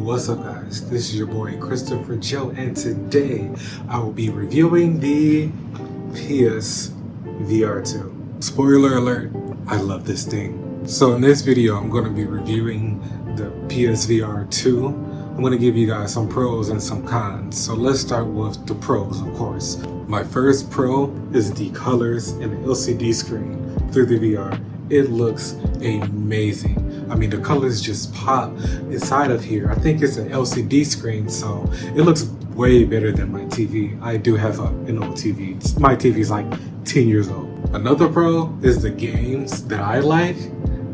What's up guys, this is your boy Christopher Joe, and today I will be reviewing the Psvr 2. Spoiler alert, I love this thing. So in this video I'm going to be reviewing the Psvr 2. I'm going to give you guys some pros and some cons. So let's start with the pros, of course. My first pro is the colors and the LCD screen through the VR. It looks amazing. I mean, the colors just pop inside of here. I think it's an LCD screen, so it looks way better than my TV. I do have an old TV. My TV is like 10 years old. Another pro is the games that I like.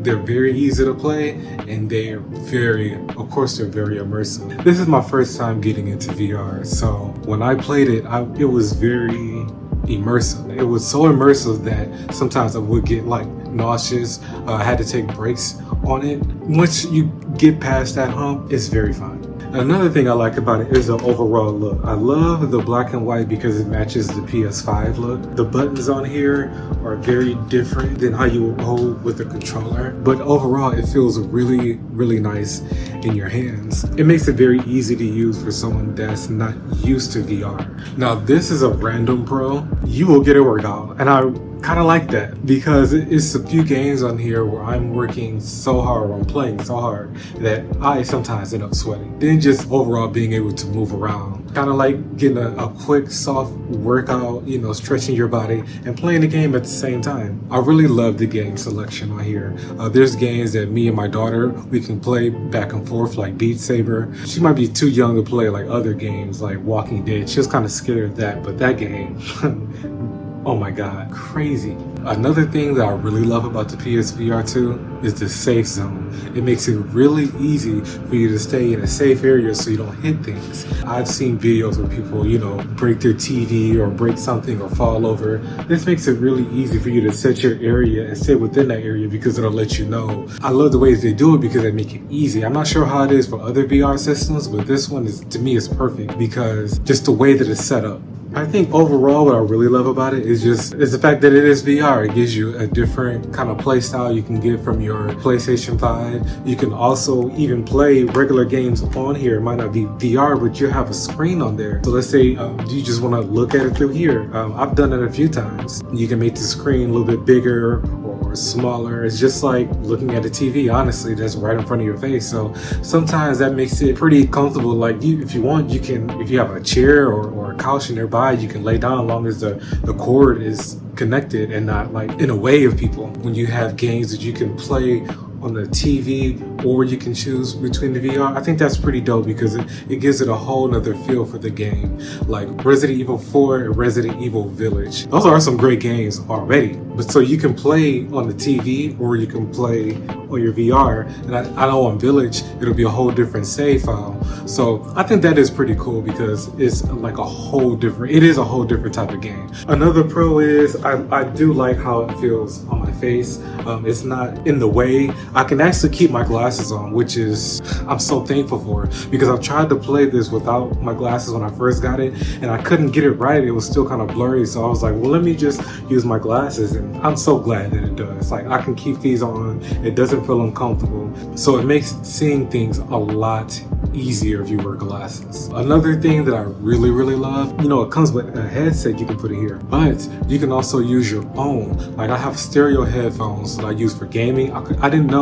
They're very easy to play, and they're very immersive. This is my first time getting into VR, so when I played it, it was very immersive. It was so immersive that sometimes I would get like nauseous. I had to take breaks on it. Once you get past that hump, it's very fun. Another thing I like about it is the overall look. I love the black and white because it matches the PS5 look. The buttons on here are very different than how you would hold with the controller, but overall it feels really, really nice in your hands. It makes it very easy to use for someone that's not used to VR. Now this is a random pro. You will get a workout, and I kind of like that because it's a few games on here where I'm working so hard, I'm playing so hard that I sometimes end up sweating. Then just overall being able to move around, kind of like getting a quick soft workout, you know, stretching your body and playing the game at the same time. I really love the game selection on here. There's games that me and my daughter, we can play back and forth, like Beat Saber. She might be too young to play like other games like Walking Dead. She was kind of scared of that, but that game oh my god, crazy. Another thing that I really love about the PSVR 2 is the safe zone. It makes it really easy for you to stay in a safe area so you don't hit things. I've seen videos where people, you know, break their TV or break something or fall over. This makes it really easy for you to set your area and stay within that area because it'll let you know. I love the ways they do it because they make it easy. I'm not sure how it is for other VR systems, but this one is, to me, is perfect because just the way that it's set up. I think overall what I really love about it is the fact that it is VR. It gives you a different kind of play style you can get from your PlayStation 5. You can also even play regular games on here. It might not be VR, but you have a screen on there. So let's say you just want to look at it through here. I've done it a few times. You can make the screen a little bit bigger or smaller. It's just like looking at a TV, honestly, that's right in front of your face. So sometimes that makes it pretty comfortable. Like if you want, you can, if you have a chair or a couch nearby, you can lay down as long as the cord is connected and not like in a way of people. When you have games that you can play on the TV or you can choose between the VR, I think that's pretty dope because it gives it a whole nother feel for the game. Like Resident Evil 4 and Resident Evil Village. Those are some great games already. But so you can play on the TV or you can play on your VR. And I know on Village, it'll be a whole different save file. So I think that is pretty cool because it's like a whole different type of game. Another pro is I do like how it feels on my face. It's not in the way. I can actually keep my glasses on, which is I'm so thankful for, because I've tried to play this without my glasses when I first got it and I couldn't get it right. It was still kind of blurry, so I was like, well, let me just use my glasses, and I'm so glad that it does. Like I can keep these on, it doesn't feel uncomfortable, so it makes seeing things a lot easier if you wear glasses. Another thing that I really love, you know, it comes with a headset you can put in here, but you can also use your own. Like I have stereo headphones that I use for gaming. I didn't know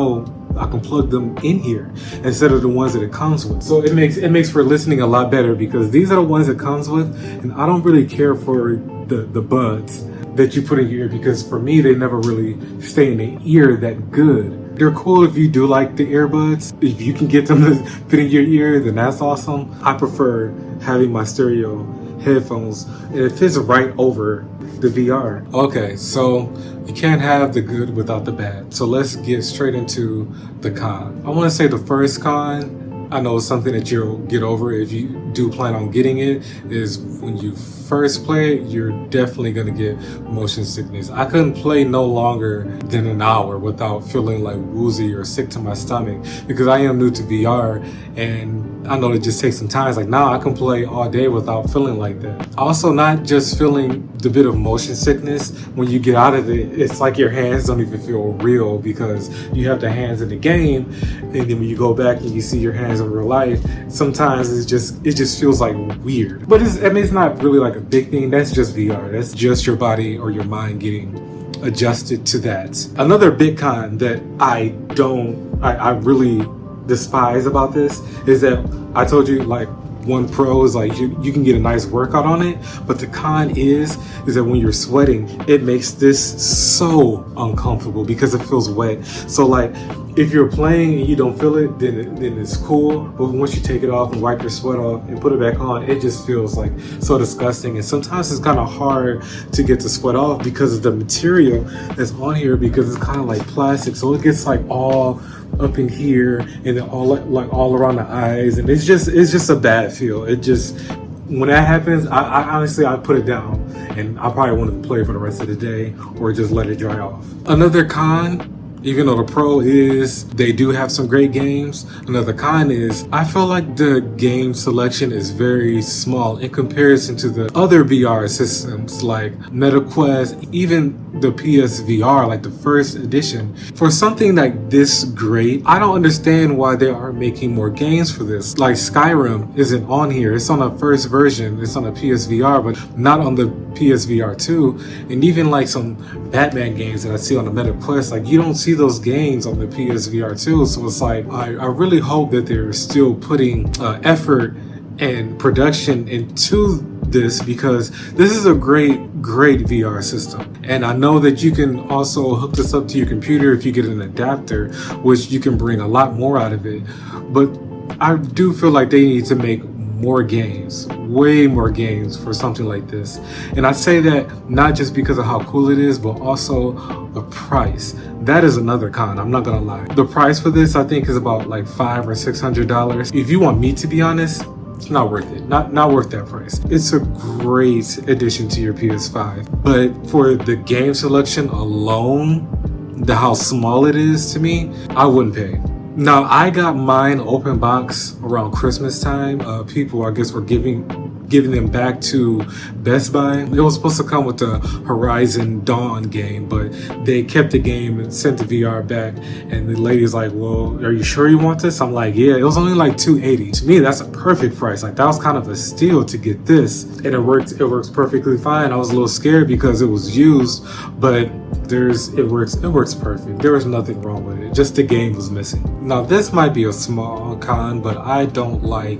I can plug them in here instead of the ones that it comes with. So it makes for listening a lot better because these are the ones it comes with, and I don't really care for the buds that you put in your ear because for me they never really stay in the ear that good. They're cool if you do like the earbuds. If you can get them to fit in your ear, then that's awesome. I prefer having my stereo headphones and it fits right over the VR. Okay, so you can't have the good without the bad. So let's get straight into the con. I want to say the first con, I know something that you'll get over if you do plan on getting it, is when you first play it, you're definitely gonna get motion sickness. I couldn't play no longer than an hour without feeling like woozy or sick to my stomach because I am new to VR, and I know it just takes some time. It's like now I can play all day without feeling like that. Also, not just feeling the bit of motion sickness, when you get out of it, it's like your hands don't even feel real because you have the hands in the game, and then when you go back and you see your hands experience in real life, sometimes it just feels like weird. But it's not really like a big thing. That's just VR. That's just your body or your mind getting adjusted to that. Another big con that I really despise about this is that I told you, like, one pro is like you can get a nice workout on it, but the con is that when you're sweating, it makes this so uncomfortable because it feels wet. So like if you're playing and you don't feel it, then it's cool. But once you take it off and wipe your sweat off and put it back on, it just feels like so disgusting. And sometimes it's kind of hard to get the sweat off because of the material that's on here, because it's kind of like plastic. So it gets like all up in here and then all around the eyes, and it's just a bad feel. It just, when that happens, I honestly put it down and I probably want to play for the rest of the day or just let it dry off. Another con, even though the pro is they do have some great games, another con is I feel like the game selection is very small in comparison to the other VR systems like MetaQuest, even the PSVR, like the first edition. For something like this great, I don't understand why they aren't making more games for this. Like Skyrim isn't on here. It's on a first version. It's on a PSVR, but not on the PSVR 2. And even like some Batman games that I see on the MetaQuest, like you don't see those games on the PSVR 2. So it's like, I really hope that they're still putting effort and production into this, because this is a great VR system. And I know that you can also hook this up to your computer if you get an adapter, which you can bring a lot more out of it. But I do feel like they need to make more games, way more games for something like this. And I say that not just because of how cool it is, but also the price. That is another con, I'm not gonna lie. The price for this I think is about like $500 or $600. If you want me to be honest, it's not worth it. Not worth that price. It's a great addition to your PS5, but for the game selection alone, how small it is to me, I wouldn't pay. Now, I got mine open box around Christmas time. People, I guess, were giving them back to Best Buy. It was supposed to come with the Horizon Dawn game, but they kept the game and sent the VR back. And the lady's like, well, are you sure you want this? I'm like, yeah, it was only like $280. To me, that's a perfect price. Like, that was kind of a steal to get this. And it works perfectly fine. I was a little scared because it was used, but it works perfect. There was nothing wrong with it. Just the game was missing. Now, this might be a small con, but I don't like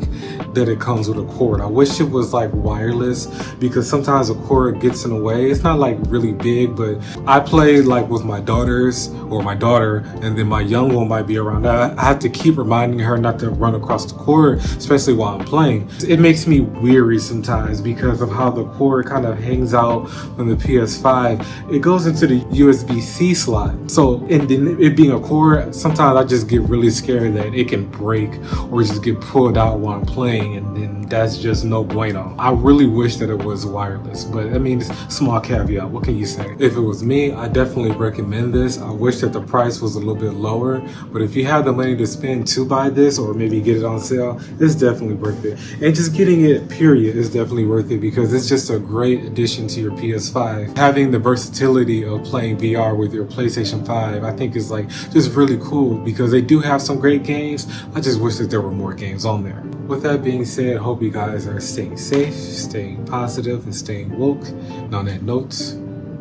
that it comes with a cord. I wish it was like wireless, because sometimes a cord gets in the way. It's not like really big, but I play like with my daughters or my daughter, and then my young one might be around. I have to keep reminding her not to run across the cord, especially while I'm playing. It makes me weary sometimes because of how the cord kind of hangs out on the PS5. It goes into the USB-C slot. So, and then it being a cord, sometimes I just get really scared that it can break or just get pulled out while I'm playing, and then that's just no bueno. I really wish that it was wireless, but I mean, it's a small caveat. What can you say? If it was me, I definitely recommend this. I wish that the price was a little bit lower, but if you have the money to spend to buy this or maybe get it on sale, it's definitely worth it. And just getting it, period, is definitely worth it, because it's just a great addition to your PS5. Having the versatility of playing VR with your PlayStation 5, I think is like just really cool, because they do have some great games. I just wish that there were more games on there. With that being said, hope you guys are staying safe, staying positive, and staying woke. And on that note,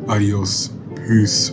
adios. Peace.